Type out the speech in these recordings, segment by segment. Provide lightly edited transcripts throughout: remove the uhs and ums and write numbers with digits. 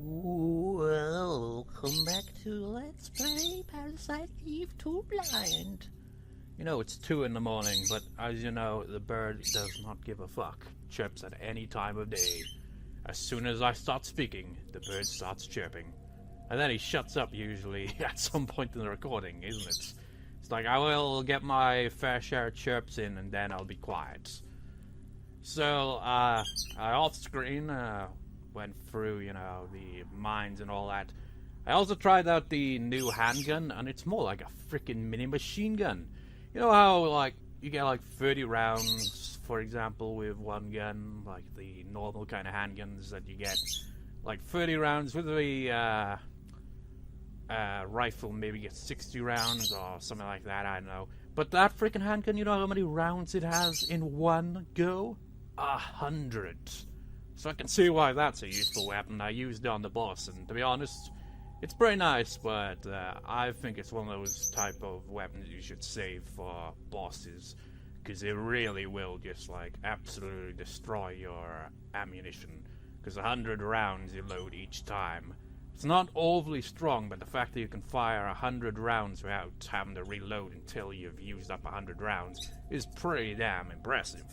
Welcome back to Let's Play Parasite Eve 2 Blind. You know, it's 2 in the morning, but as you know, the bird does not give a fuck. Chirps at any time of day. As soon as I start speaking, the bird starts chirping. And then he shuts up usually at some point in the recording, isn't it? It's like, I will get my fair share of chirps in and then I'll be quiet. So, I off screen, went through, you know, the mines and all that. I also tried out the new handgun, and it's more like a freaking mini machine gun. You know how, like, you get like 30 rounds, for example, with one gun, like the normal kind of handguns that you get. Like 30 rounds with the rifle, maybe get 60 rounds or something like that, I don't know. But that freaking handgun, you know how many rounds it has in one go? 100. So I can see why that's a useful weapon. I used it on the boss, and to be honest, it's pretty nice, but I think it's one of those type of weapons you should save for bosses, because it really will just, like, absolutely destroy your ammunition, because 100 rounds you load each time. It's not overly strong, but the fact that you can fire 100 rounds without having to reload until you've used up 100 rounds is pretty damn impressive.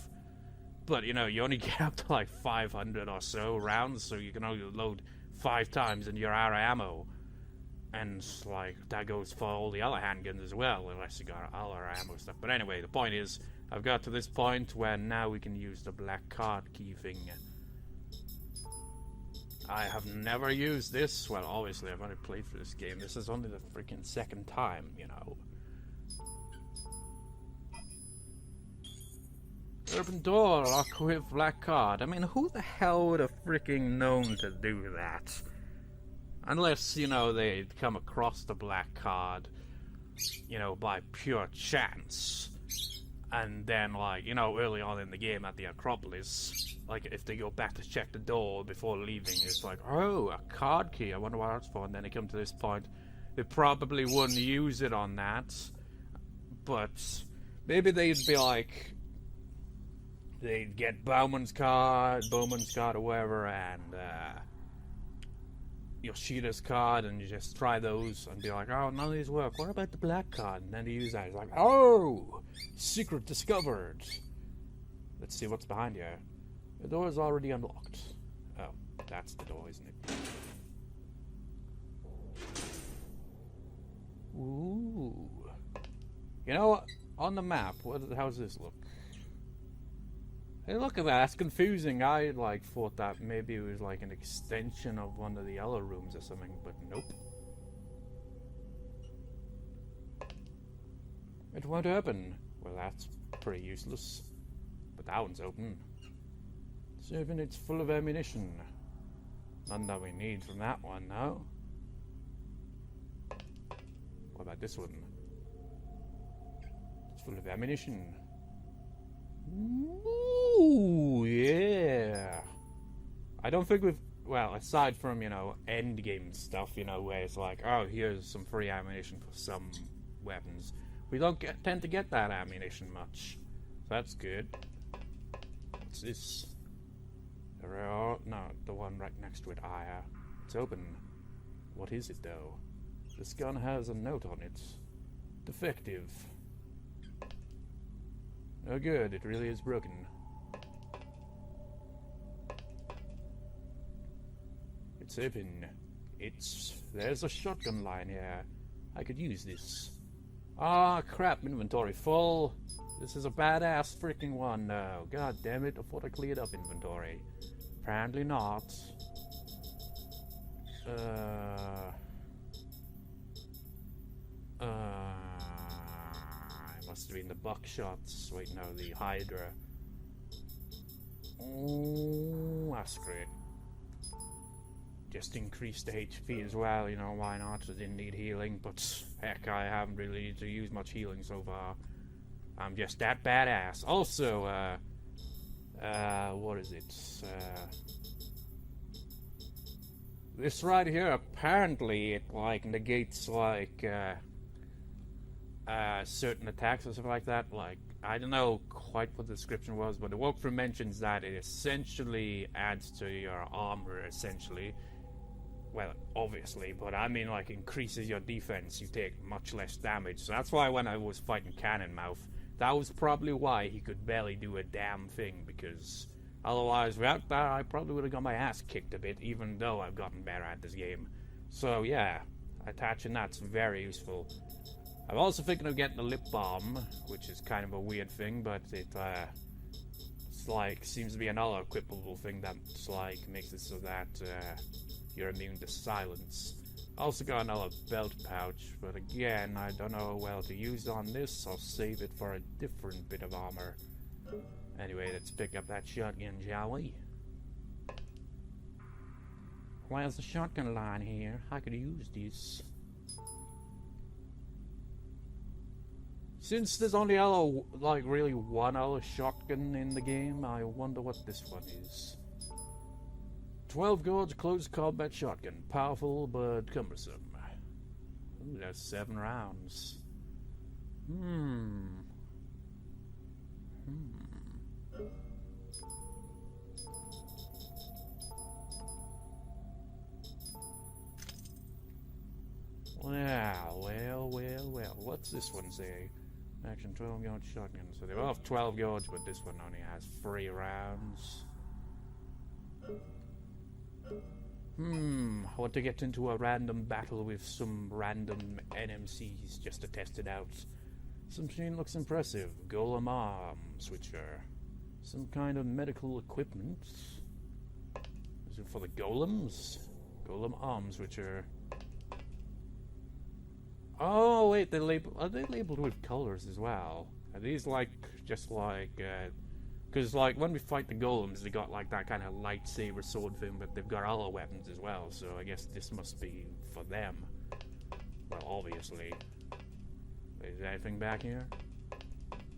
But, you know, you only get up to like 500 or so rounds, so you can only load 5 times and you're out of ammo. And, like, that goes for all the other handguns as well, unless you got other ammo stuff. But anyway, the point is, I've got to this point where now we can use the black card key thing. I have never used this. Well, obviously, I've only played through this game. This is only the freaking second time, you know. Open door, lock with black card. I mean, who the hell would have freaking known to do that? Unless, you know, they come across the black card, you know, by pure chance. And then, like, you know, early on in the game at the Acropolis, like, if they go back to check the door before leaving, it's like, oh, a card key, I wonder what that's for. And then they come to this point, they probably wouldn't use it on that. But maybe they'd be like, they'd get Bowman's card or whatever, and Yoshida's card, and you just try those and be like, oh, none of these work. What about the black card? And then you use that. It's like, oh, secret discovered. Let's see what's behind here. The door is already unlocked. Oh, that's the door, isn't it? Ooh. You know what? On the map, how's this look? Hey, look at that, that's confusing. I, like, thought that maybe it was, like, an extension of one of the other rooms or something, but nope. It won't open. Well, that's pretty useless. But that one's open. Even it's full of ammunition. None that we need from that one, no? What about this one? It's full of ammunition. Ooh, yeah. I don't think we've, well, aside from, you know, endgame stuff, you know, where it's like, oh, here's some free ammunition for some weapons. We don't tend to get that ammunition much. So that's good. What's this? No, the one right next to it. It's open. What is it, though? This gun has a note on it. Defective. Oh good, it really is broken. It's open. There's a shotgun line here. I could use this. Ah, crap, inventory full. This is a badass freaking one. No, god damn it, I thought I cleared up inventory. Apparently not. Must have been the buckshots. Wait, no, the Hydra. Oh, that's great. Just increased the HP as well, you know, why not? I didn't need healing, but heck, I haven't really needed to use much healing so far. I'm just that badass. Also, what is it? This right here, apparently it, like, negates, like, certain attacks or something like that. Like, I don't know quite what the description was, but the walkthrough mentions that it essentially adds to your armor, essentially. well, obviously, but I mean, like, increases your defense, you take much less damage. So that's why when I was fighting Cannonmouth, that was probably why he could barely do a damn thing, because otherwise, without that, I probably would have got my ass kicked a bit, even though I've gotten better at this game. So, yeah, attaching that's very useful. I'm also thinking of getting a lip balm, which is kind of a weird thing, but it's like, seems to be another equipable thing that's like, makes it so that, you're immune to silence. Also got another belt pouch, but again, I don't know well to use on this, I'll save it for a different bit of armor. Anyway, let's pick up that shotgun, shall we? Where's the shotgun line here? I could use this. Since there's only like really one other shotgun in the game, I wonder what this one is. 12 gauge close combat shotgun. Powerful but cumbersome. Ooh, that's 7 rounds. Well. What's this one say? Action 12 gauge shotgun. So they're both 12 gauge, but this one only has 3 rounds. I want to get into a random battle with some random ANMCs just to test it out. Some machine looks impressive. Golem arm switcher. Some kind of medical equipment. Is it for the golems? Golem arm switcher. Oh wait, are they labeled with colors as well? Are these like just like because like when we fight the golems, they got like that kind of lightsaber sword thing, but they've got other weapons as well. So I guess this must be for them. Well, obviously. Is there anything back here?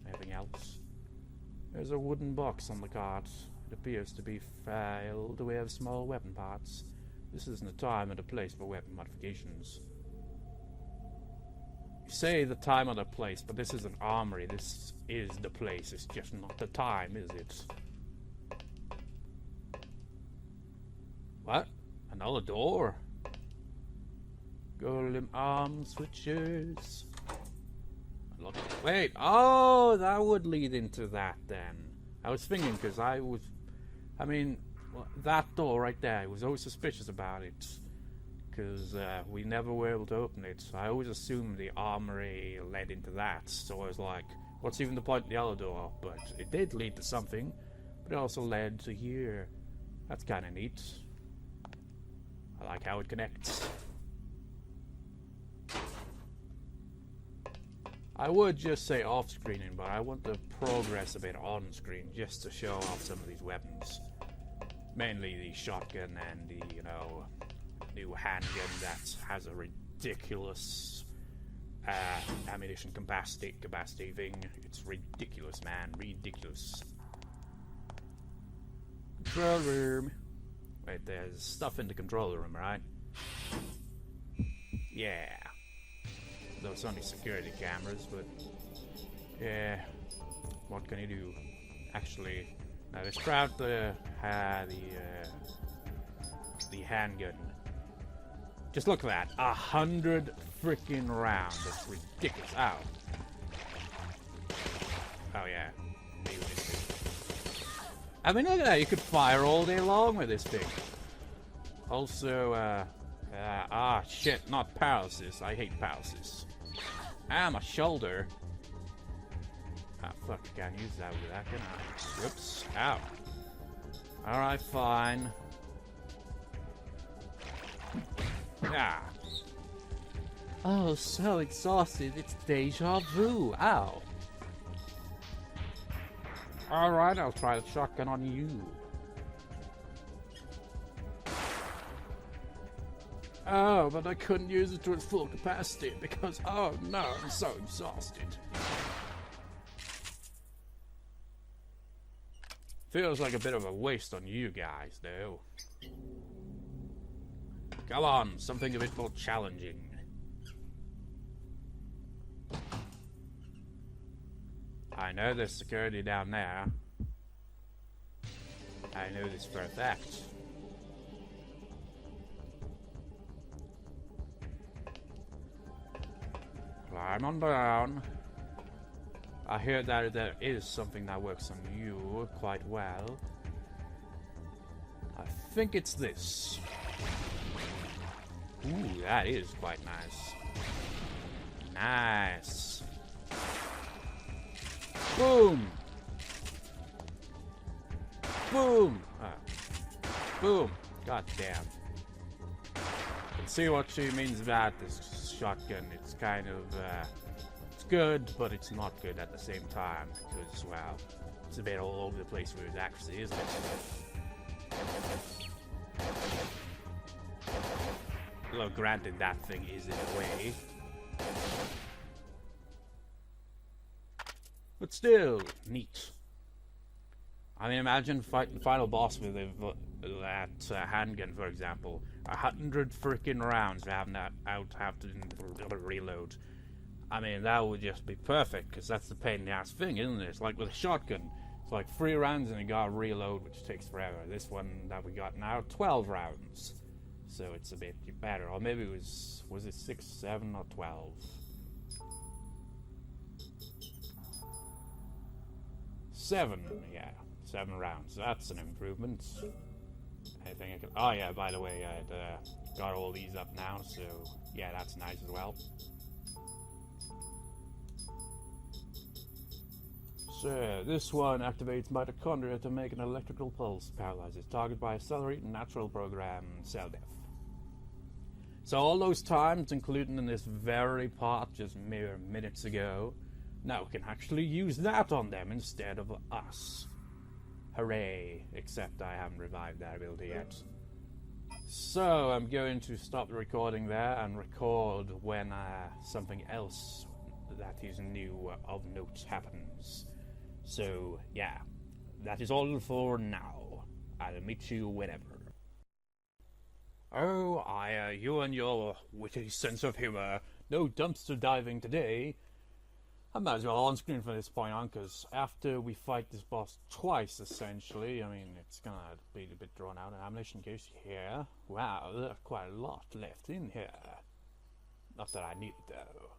Anything else? There's a wooden box on the cart. It appears to be filled with small weapon parts. This isn't the time or the place for weapon modifications. You say the time or the place, but this is an armory. This is the place. It's just not the time, is it? What? Another door? Golem arm switches. Look, wait. Oh, that would lead into that then. I was thinking because I mean, that door right there. I was always suspicious about it. Because we never were able to open it. So I always assumed the armory led into that. So I was like, what's even the point of the other door? But it did lead to something. But it also led to here. That's kind of neat. I like how it connects. I would just say off-screening, but I want to progress a bit on-screen just to show off some of these weapons. Mainly the shotgun and the, you know, new handgun that has a ridiculous ammunition capacity thing. It's ridiculous, man. Ridiculous. Control room. Wait, there's stuff in the control room, right? Yeah. Though it's only security cameras, but yeah. What can you do? Actually, now let's try out the handgun. Just look at that. 100 freaking rounds. That's ridiculous. Ow. Oh, yeah. I mean, look at that. You could fire all day long with this thing. Also, shit. Not paralysis. I hate paralysis. My shoulder. Ah, fuck. I can't use that with that, can I? Whoops. Ow. Alright, fine. Ah. Oh, so exhausted. It's deja vu. Ow. Alright, I'll try the shotgun on you. Oh, but I couldn't use it to its full capacity because, oh no, I'm so exhausted. Feels like a bit of a waste on you guys, though. Come on, something a bit more challenging. I know there's security down there. I know this for a fact. Calm on down. I hear that there is something that works on you quite well. I think it's this. Ooh, that is quite nice. Nice. Boom! Boom! Boom! God damn. Can see what she means about this shotgun. It's kind of, it's good, but it's not good at the same time. Because, well, it's a bit all over the place with its accuracy, isn't it? Although, granted, that thing is in a way. But still, neat. I mean, imagine fighting the final boss with that handgun, for example. 100 freaking rounds to have to reload. I mean, that would just be perfect, because that's the pain in the ass thing, isn't it? It's like with a shotgun. It's like 3 rounds and you gotta reload, which takes forever. This one that we got now, 12 rounds. So it's a bit better. Or maybe it was it 6, 7, or 12? 7, yeah. 7 rounds. That's an improvement. I think I could. Oh yeah, by the way, I'd got all these up now, so yeah, that's nice as well. So this one activates mitochondria to make an electrical pulse, paralyzes target by accelerating natural program cell death. So all those times included in this very part just mere minutes ago, now we can actually use that on them instead of us. Hooray, except I haven't revived that ability yet. So I'm going to stop the recording there and record when something else that is new of note happens. So yeah, that is all for now. I'll meet you whenever. Oh, you and your witty sense of humor. No dumpster diving today. I might as well on screen from this point on, because after we fight this boss twice, essentially, I mean, it's gonna be a bit drawn out. Ammunition case here. Wow, there's quite a lot left in here. Not that I need it, though.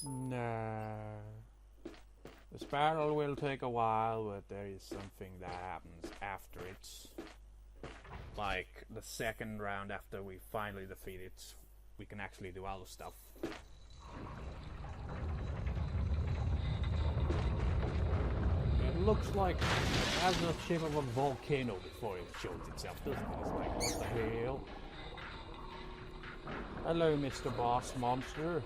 No. This battle will take a while, but there is something that happens after it. Like, the second round after we finally defeat it, we can actually do other stuff. It looks like it has the shape of a volcano before it shows itself, doesn't it? It's like, what the hell? Hello, Mr. Boss Monster.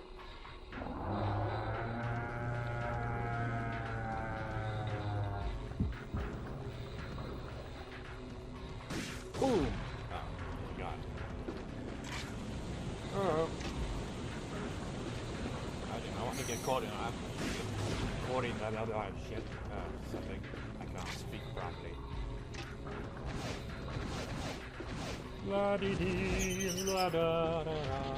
Boom! Oh, God. Oh. I didn't want to get caught in that. Caught in that other shit. Something. I can't speak properly. La dee dee, la da da da.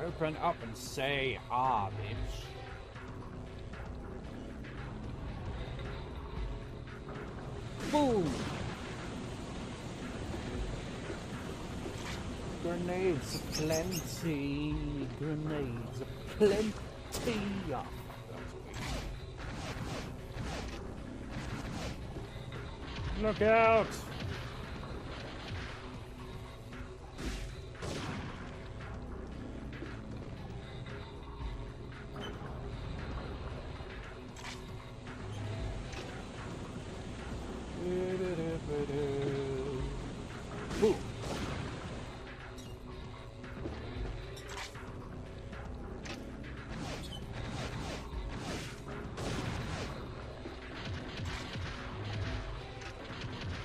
Open up and say, ah, bitch. Boom! Grenades aplenty. Grenades aplenty. Look out! Boom.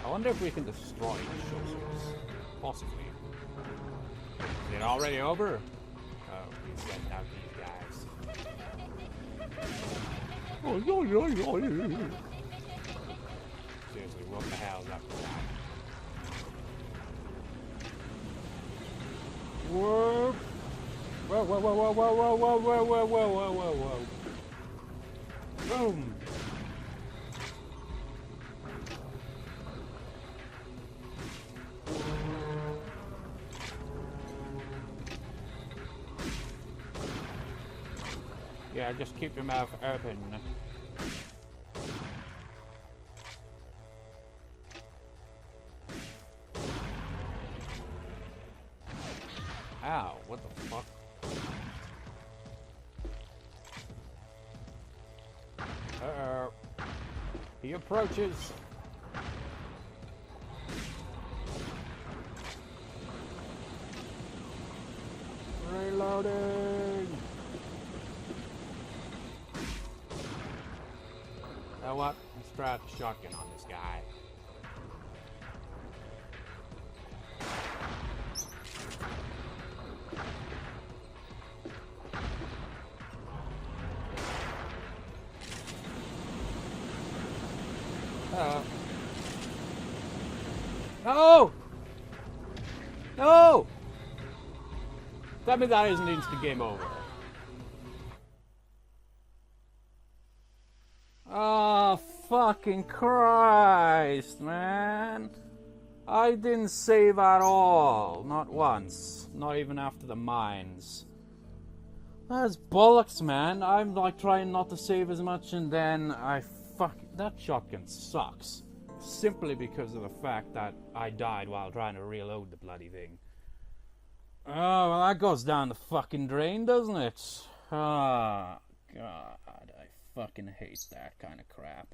I wonder if we can destroy the showsters. Possibly. Is it already over? Oh, he's getting out these guys. Oh, yo, yo, yo, yo. Seriously, what the hell is up with that? Whoa! Whoa, whoa, whoa, whoa, whoa, whoa, whoa, whoa, whoa, whoa, whoa, whoa. Boom! Yeah, just keep your mouth open. Ow, what the fuck? Uh-oh. He approaches. Reloading! You know what? Let's try the shotgun on this guy. No! No! Tell me that isn't instant game over. Oh, fucking Christ, man. I didn't save at all. Not once. Not even after the mines. That's bollocks, man. I'm like trying not to save as much and then that shotgun sucks. Simply because of the fact that I died while trying to reload the bloody thing. Oh, well, that goes down the fucking drain, doesn't it? Ah, God, I fucking hate that kind of crap.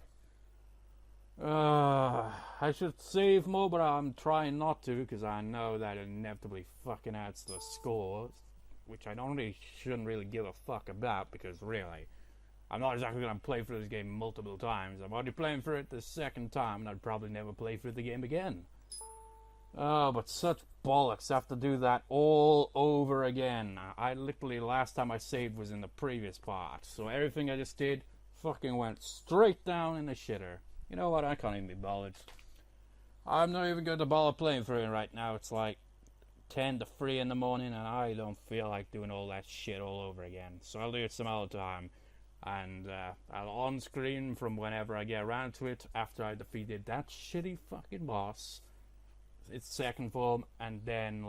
I should save more, but I'm trying not to, because I know that it inevitably fucking adds to the score, which shouldn't really give a fuck about, because really, I'm not exactly going to play through this game multiple times. I'm already playing through it the second time, and I'd probably never play through the game again. Oh, but such bollocks. I have to do that all over again. I literally, last time I saved was in the previous part. So everything I just did fucking went straight down in the shitter. You know what? I can't even be bothered. I'm not even going to bother playing through it right now. It's like 10 to 3 in the morning, and I don't feel like doing all that shit all over again. So I'll do it some other time. And I'll on-screen from whenever I get around to it after I defeated that shitty fucking boss. Its second form, and then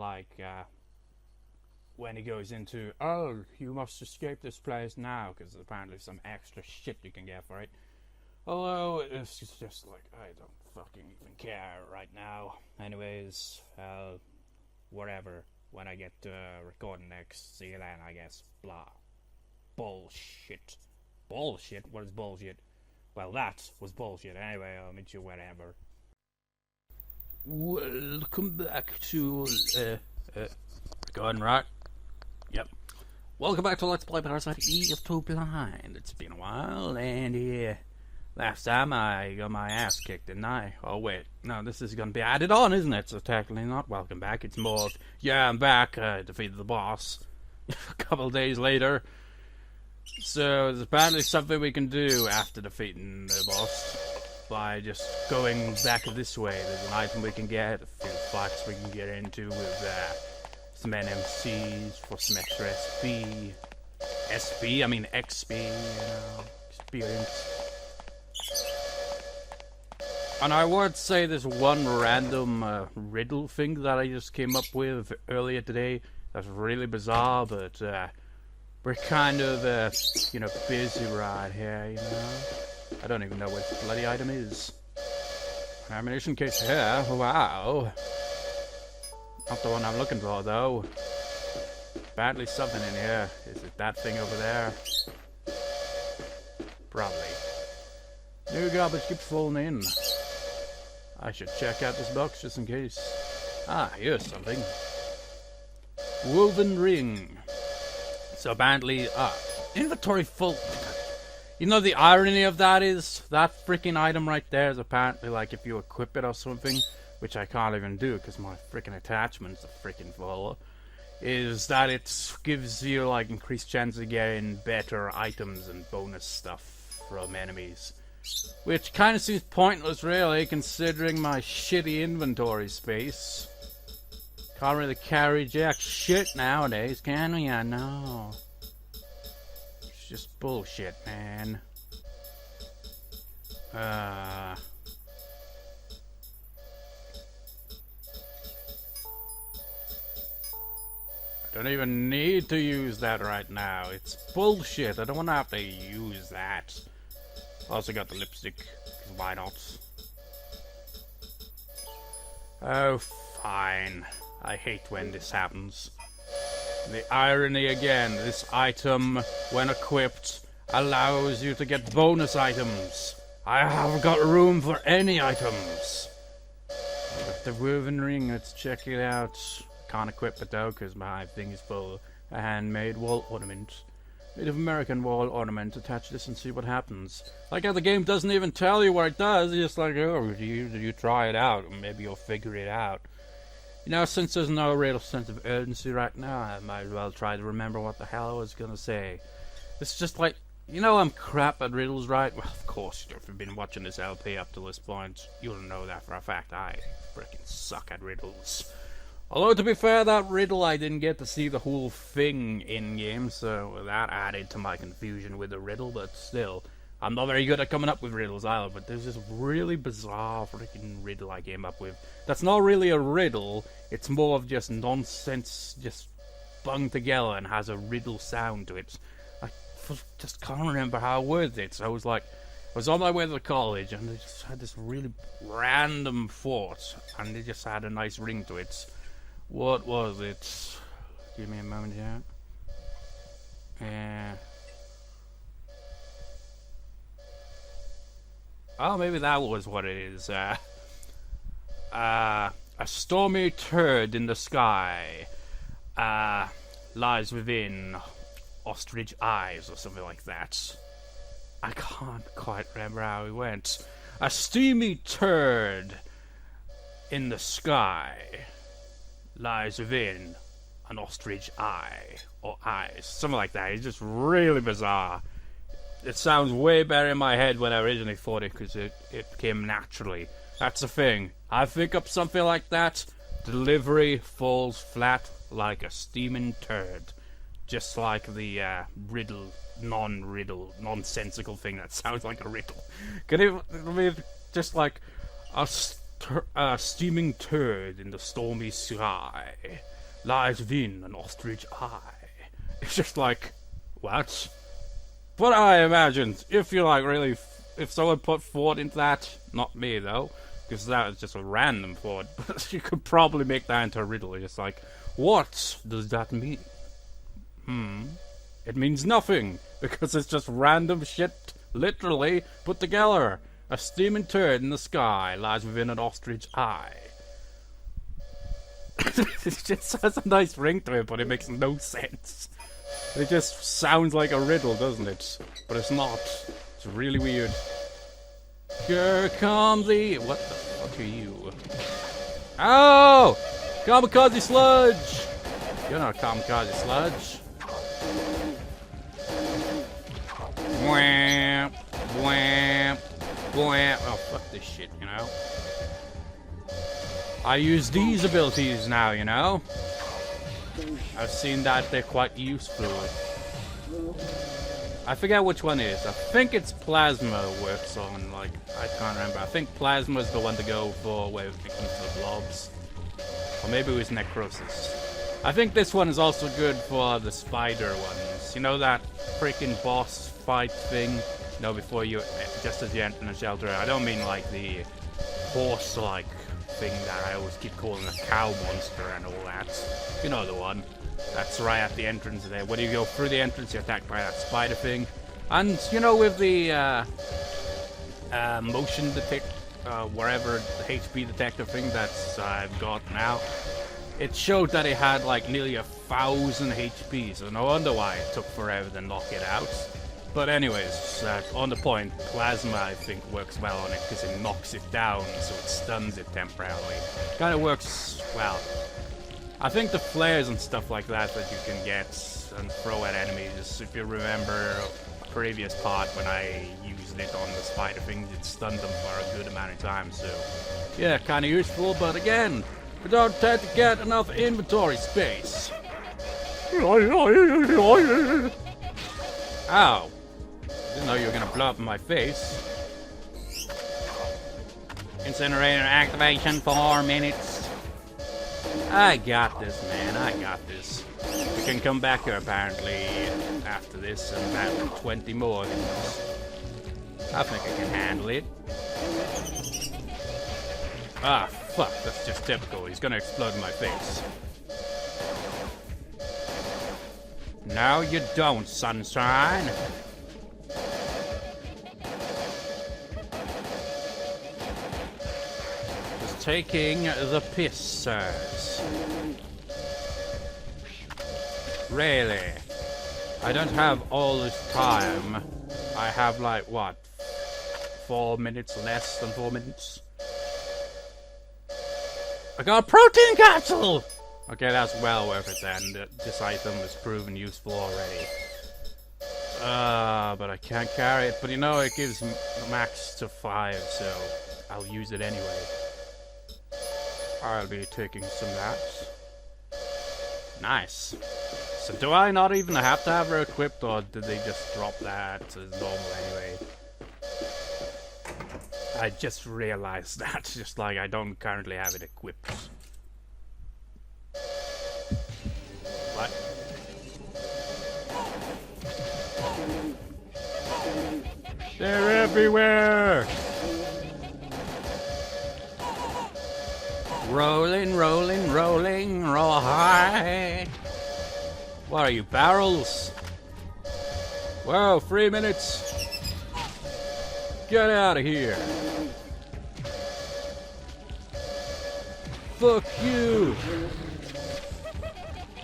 when he goes into, oh, you must escape this place now, because there's apparently some extra shit you can get for it. Although it's just like, I don't fucking even care right now. Anyways, whatever. When I get recording next, see you then, I guess. Blah. Bullshit. Bullshit? What is bullshit? Well, that was bullshit. Anyway, I'll meet you wherever. Welcome back to, going right? Yep. Welcome back to Let's Play Parasite Eve to Blind. It's been a while, and, last time I got my ass kicked, didn't I? Oh, wait. No, this is gonna be added on, isn't it? So technically not welcome back. It's more of, yeah, I'm back. I defeated the boss a couple days later. So there's apparently something we can do after defeating the boss. By just going back this way. There's an item we can get, a few fights we can get into with some ANMCs for some extra XP, experience. And I would say there's one random riddle thing that I just came up with earlier today that's really bizarre, but we're kind of, busy right here, I don't even know what the bloody item is. Ammunition case here. Wow. Not the one I'm looking for, though. Apparently something in here. Is it that thing over there? Probably. New garbage keeps falling in. I should check out this box just in case. Ah, here's something. Woven ring. So apparently, inventory full. You know the irony of that is, that freaking item right there is apparently like if you equip it or something, which I can't even do because my freaking attachments are freaking full, is that it gives you like increased chance of getting better items and bonus stuff from enemies. Which kind of seems pointless really, considering my shitty inventory space. Can't really carry jack shit nowadays, can we? I know. Just bullshit, man. I Don't even need to use that right now. It's bullshit. I don't want to have to use that. Also got the lipstick. 'Cause why not? Oh, fine. I hate when this happens. The irony again. This item, when equipped, allows you to get bonus items. I haven't got room for any items. But the woven ring, let's check it out. Can't equip it though, because my thing is full. A handmade wall ornament. Native American wall ornament. Attach this and see what happens. Like how the game doesn't even tell you what it does. It's just like, oh, you try it out, and maybe you'll figure it out. You know, since there's no real sense of urgency right now, I might as well try to remember what the hell I was gonna say. It's just like, you know, I'm crap at riddles, right? Well, of course, if you've been watching this LP up to this point, you'll know that for a fact. I freaking suck at riddles. Although, to be fair, that riddle I didn't get to see the whole thing in-game, so that added to my confusion with the riddle, but still, I'm not very good at coming up with riddles either, but there's this really bizarre freaking riddle I came up with. That's not really a riddle, it's more of just nonsense, just bung together and has a riddle sound to it. I just can't remember how I worded it, so I was like, I was on my way to college, and I just had this really random thought, and it just had a nice ring to it. What was it? Give me a moment here. Oh, maybe that was what it is. A stormy turd in the sky lies within ostrich eyes, or something like that. I can't quite remember how it went. A steamy turd in the sky lies within an ostrich eye, or eyes, something like that. It's just really bizarre. It sounds way better in my head when I originally thought it, because it came naturally. That's the thing. I think up something like that, delivery falls flat like a steaming turd. Just like the riddle, non-riddle, nonsensical thing that sounds like a riddle. Could it be just like a steaming turd in the stormy sky lies within an ostrich eye? It's just like, what? But I imagined, if you like really, if someone put thought into that, not me though, because that was just a random thought, but you could probably make that into a riddle. It's just like, what does that mean? It means nothing, because it's just random shit, literally, put together. A steaming turd in the sky lies within an ostrich eye. It just has a nice ring to it, but it makes no sense. It just sounds like a riddle, doesn't it? But it's not. It's really weird. Here comes the... What the fuck are you? Oh! Kamikaze sludge! You're not a kamikaze sludge. Wham! Wham! Wham! Oh, fuck this shit, you know? I use these abilities now, you know? I've seen that they're quite useful. I forget which one it is. I think it's Plasma works on, like, I can't remember. I think Plasma is the one to go for where it becomes the blobs. Or maybe it was Necrosis. I think this one is also good for the spider ones. You know that freaking boss fight thing? You know, before you, just as you enter the shelter. I don't mean like the horse-like thing that I always keep calling a cow monster and all that. You know the one. That's right at the entrance there. When you go through the entrance, you're attacked by that spider thing. And, you know, with the motion detect, wherever the HP detector thing that's I've got now, it showed that it had like nearly 1,000 HP, so no wonder why it took forever to knock it out. But anyways, on the point, Plasma I think works well on it because it knocks it down, so it stuns it temporarily. Kind of works well. I think the flares and stuff like that that you can get and throw at enemies, if you remember a previous part when I used it on the spider things, it stunned them for a good amount of time, so yeah, kind of useful, but again, we don't tend to get enough inventory space. Ow. Didn't know you were gonna blow up in my face. Incinerator activation, 4 minutes. I got this, man. I got this. can come back here apparently after this and about 20 more of these. I think I can handle it. Ah, fuck, that's just typical. He's gonna explode in my face. No, you don't, sunshine. Just taking the piss, sirs. Really? I don't have all this time. I have, like, what? 4 minutes? Less than 4 minutes? I got a protein capsule! Okay, that's well worth it then. This item is proven useful already. But I can't carry it. But you know, it gives max to 5, so I'll use it anyway. I'll be taking some of that. Nice. So do I not even have to have her equipped, or did they just drop that as normal anyway? I just realized that, just like I don't currently have it equipped. What? They're everywhere! Rolling, rolling, rolling, roll high. What are you, barrels? Whoa, 3 minutes. Get out of here. Fuck you.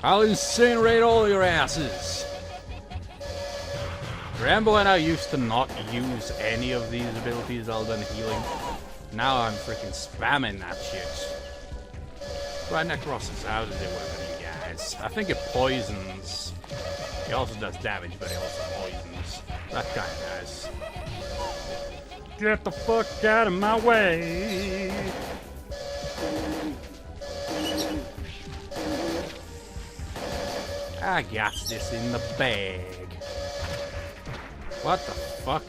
I'll incinerate all your asses. Remember when I used to not use any of these abilities other than healing? Now I'm freaking spamming that shit. Right, Necrosis, how does it work on you guys? I think it poisons. It also does damage, but it also poisons. That's kind of nice. Get the fuck out of my way! I got this in the bag. What the fuck?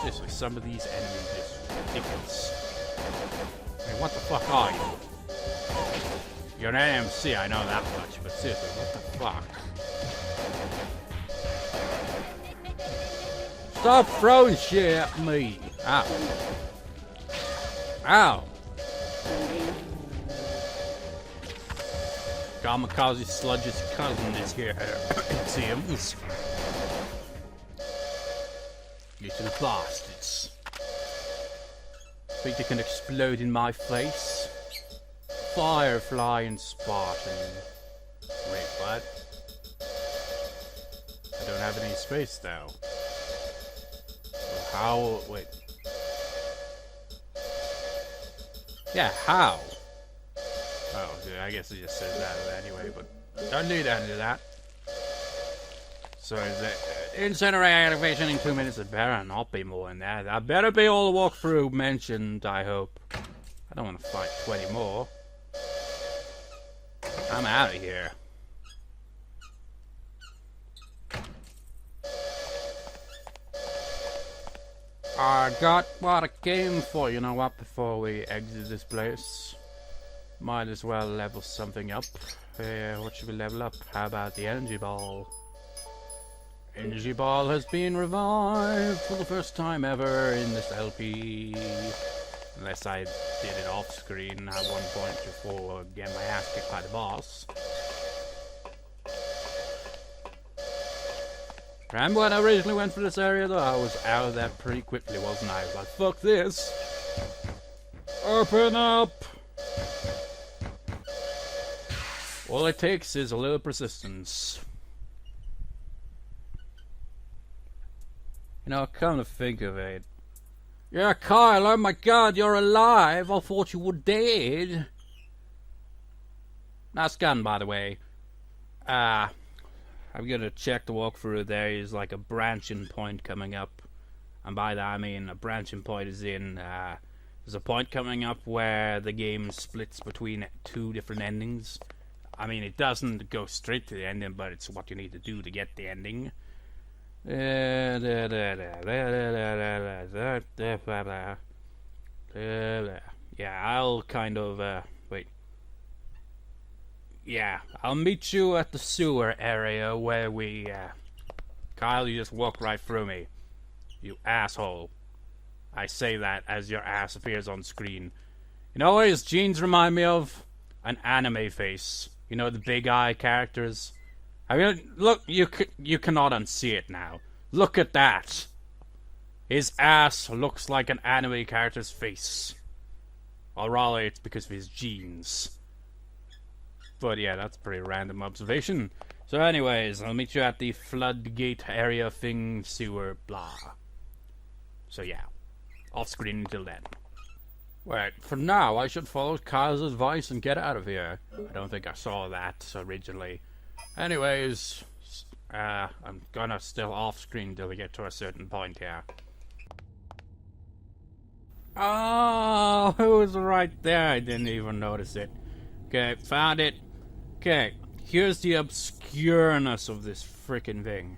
Seriously, some of these enemies are just ridiculous. I mean, what the fuck are you? You're an ANMC, I know that much, but seriously, what the fuck? Stop throwing shit at me! Ow. Ow! Kamikaze Sludge's cousin is here. It seems. Little bastards. Think they can explode in my face? Firefly and Spartan. Wait, what? I don't have any space though. So how? Wait. Yeah, how? Oh, yeah, I guess it just says that anyway, but don't need any of that. So is that incinerator activation in 2 minutes? It better not be more than that. That better be all the walkthrough mentioned, I hope. I don't want to fight 20 more. I'm out of here. I got what I came for, you know what, before we exit this place. Might as well level something up. What should we level up? How about the energy ball? Energy ball has been revived for the first time ever in this LP. Unless I did it off screen at one point before getting my ass kicked by the boss. Remember when I originally went for this area though? I was out of there pretty quickly, wasn't I? I was like, fuck this! Open up! All it takes is a little persistence. You know, come to think of it. Yeah, Kyle, oh my god, you're alive! I thought you were dead! Nice gun, by the way. I'm gonna check the walkthrough. There is like a branching point coming up. And by that I mean a branching point is in, there's a point coming up where the game splits between 2 different endings. I mean, it doesn't go straight to the ending, but it's what you need to do to get the ending. Yeah, I'll kind of, wait. Yeah, I'll meet you at the sewer area where we, Kyle, you just walk right through me. You asshole. I say that as your ass appears on screen. You know what his jeans remind me of? An anime face. You know, the big eye characters? I mean, look, you cannot unsee it now. Look at that. His ass looks like an anime character's face. Or rather, it's because of his jeans. But yeah, that's a pretty random observation. So anyways, I'll meet you at the floodgate area thing, sewer, blah. So yeah, off screen until then. Wait, for now I should follow Kyle's advice and get out of here. I don't think I saw that originally. Anyways, I'm gonna still off screen till we get to a certain point here. Oh, it was right there. I didn't even notice it. Okay, found it. Okay, here's the obscureness of this freaking thing.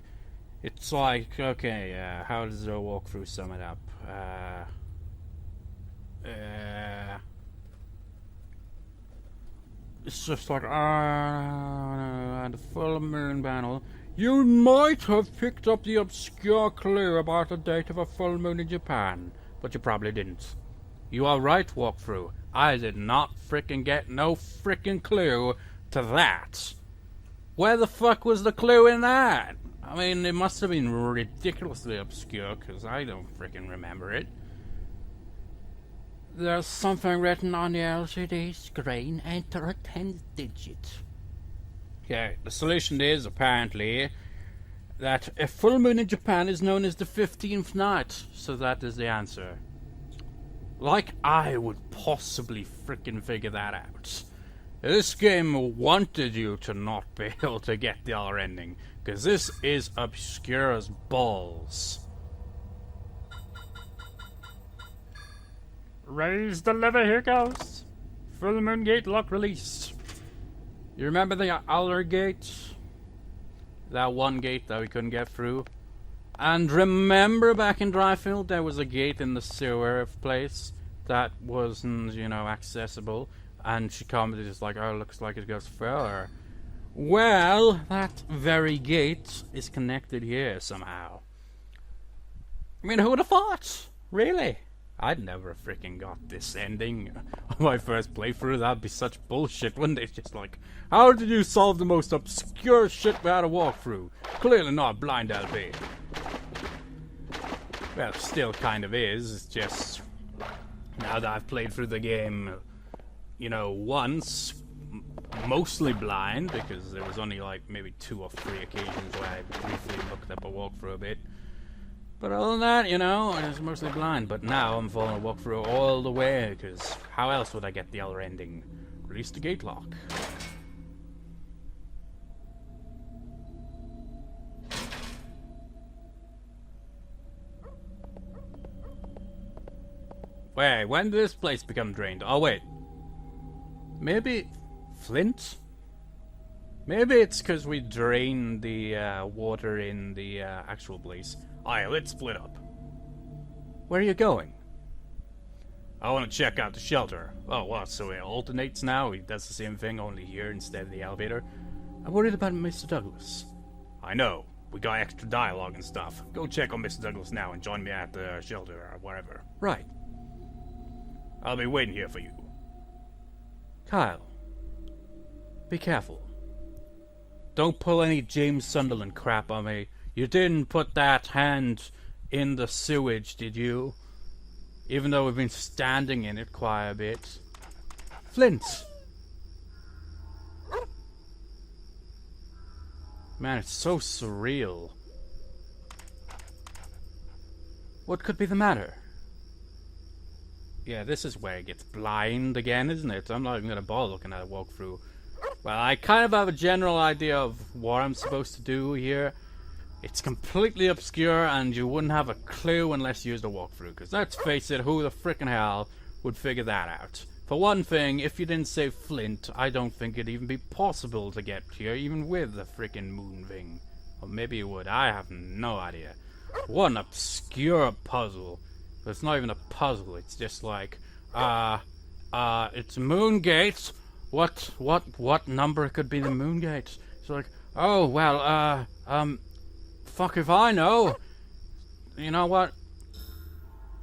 It's like, okay, how does the walkthrough sum it up? It's just like, the full moon panel. You might have picked up the obscure clue about the date of a full moon in Japan, but you probably didn't. You are right, walkthrough. I did not frickin' get no frickin' clue to that. Where the fuck was the clue in that? I mean, it must have been ridiculously obscure, because I don't frickin' remember it. There's something written on the LCD screen. Enter a 10th digit. Okay, the solution is, apparently, that a full moon in Japan is known as the 15th night. So that is the answer. Like I would possibly frickin' figure that out. This game wanted you to not be able to get the other ending, because this is obscure as balls. Raise the lever, here goes. Full moon gate lock released. You remember the other gate? That one gate that we couldn't get through? And remember back in Dryfield there was a gate in the sewer place that wasn't, you know, accessible? And she commented just like, oh, looks like it goes further. Well, that very gate is connected here somehow. I mean, who would have thought? Really? I'd never freaking got this ending on my first playthrough. That'd be such bullshit, wouldn't it? Just like, how did you solve the most obscure shit we had to walk through? Clearly not blind LP. Well, still kind of is. It's just, now that I've played through the game, you know, once, mostly blind, because there was only like maybe 2 or 3 occasions where I briefly looked up a walkthrough a bit. But other than that, you know, I was mostly blind. But now I'm following a walkthrough all the way, because how else would I get the other ending? Release the gate lock. Wait, when did this place become drained? Oh, wait. Maybe Flint? Maybe it's because we drained the water in the actual place. Alright, let's split up. Where are you going? I want to check out the shelter. Oh, what? So it alternates now? He does the same thing, only here instead of the elevator? I'm worried about Mr. Douglas. I know. We got extra dialogue and stuff. Go check on Mr. Douglas now and join me at the shelter or wherever. Right. I'll be waiting here for you. Kyle. Be careful. Don't pull any James Sunderland crap on me. You didn't put that hand in the sewage, did you? Even though we've been standing in it quite a bit. Flint! Man, it's so surreal. What could be the matter? Yeah, this is where it gets blind again, isn't it? I'm not even gonna bother looking at a walkthrough. Well, I kind of have a general idea of what I'm supposed to do here. It's completely obscure, and you wouldn't have a clue unless you used a walkthrough. Because let's face it, who the frickin' hell would figure that out? For one thing, if you didn't say Flint, I don't think it'd even be possible to get here, even with the frickin' moon thing. Or maybe it would, I have no idea. What an obscure puzzle. But it's not even a puzzle, it's just like, it's Moon Gate. What number could be the moon gate? It's like, oh, well, fuck if I know. You know what?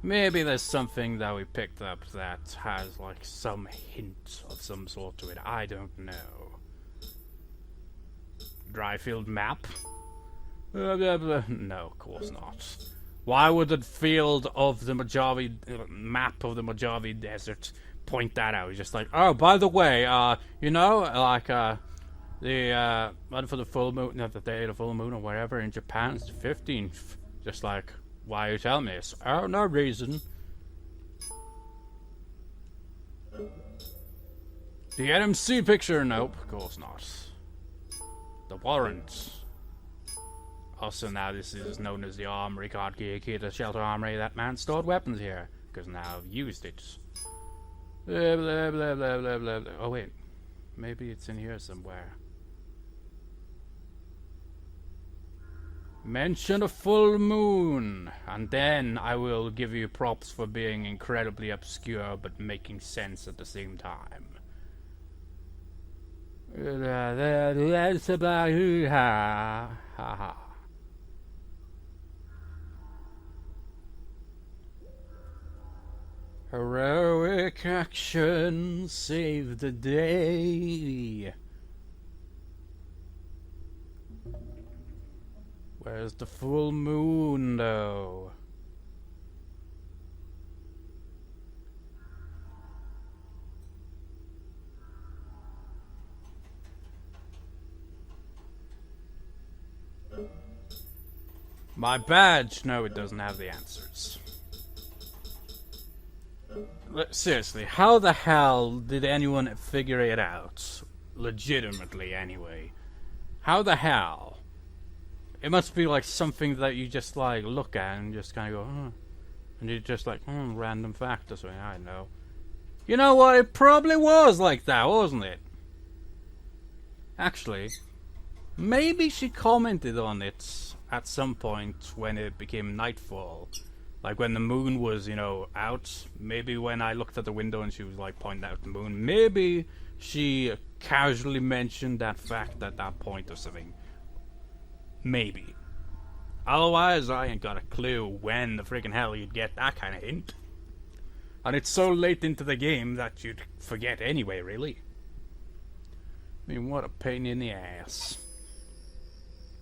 Maybe there's something that we picked up that has, like, some hint of some sort to it. I don't know. Dryfield map? No, of course not. Why would the field of the Mojave, map of the Mojave Desert point that out? He's just like, oh, by the way, you know, like, the, one for the full moon, not the day of the full moon or whatever in Japan, it's the 15th. Just like, why are you telling me this? Oh, no reason. The ANMC picture? Nope, of course not. The warrant. Also now this is known as the armoury card key, the shelter armoury. That man stored weapons here, because now I've used it. Blah, blah, blah, blah, blah, blah, blah. Oh wait, maybe it's in here somewhere. Mention a full moon, and then I will give you props for being incredibly obscure but making sense at the same time. That's about ha. Heroic action saved the day. Where's the full moon, though? My badge? No, it doesn't have the answers. Seriously, how the hell did anyone figure it out? Legitimately, anyway. How the hell? It must be like something that you just like look at and just kind of go, huh. And you're just like, random fact or something, I don't know. You know what, it probably was like that, wasn't it? Actually, maybe she commented on it at some point when it became nightfall. Like when the moon was, you know, out. Maybe when I looked at the window and she was like pointing out the moon. Maybe she casually mentioned that fact at that point or something. Maybe. Otherwise, I ain't got a clue when the freaking hell you'd get that kind of hint. And it's so late into the game that you'd forget anyway, really. I mean, what a pain in the ass.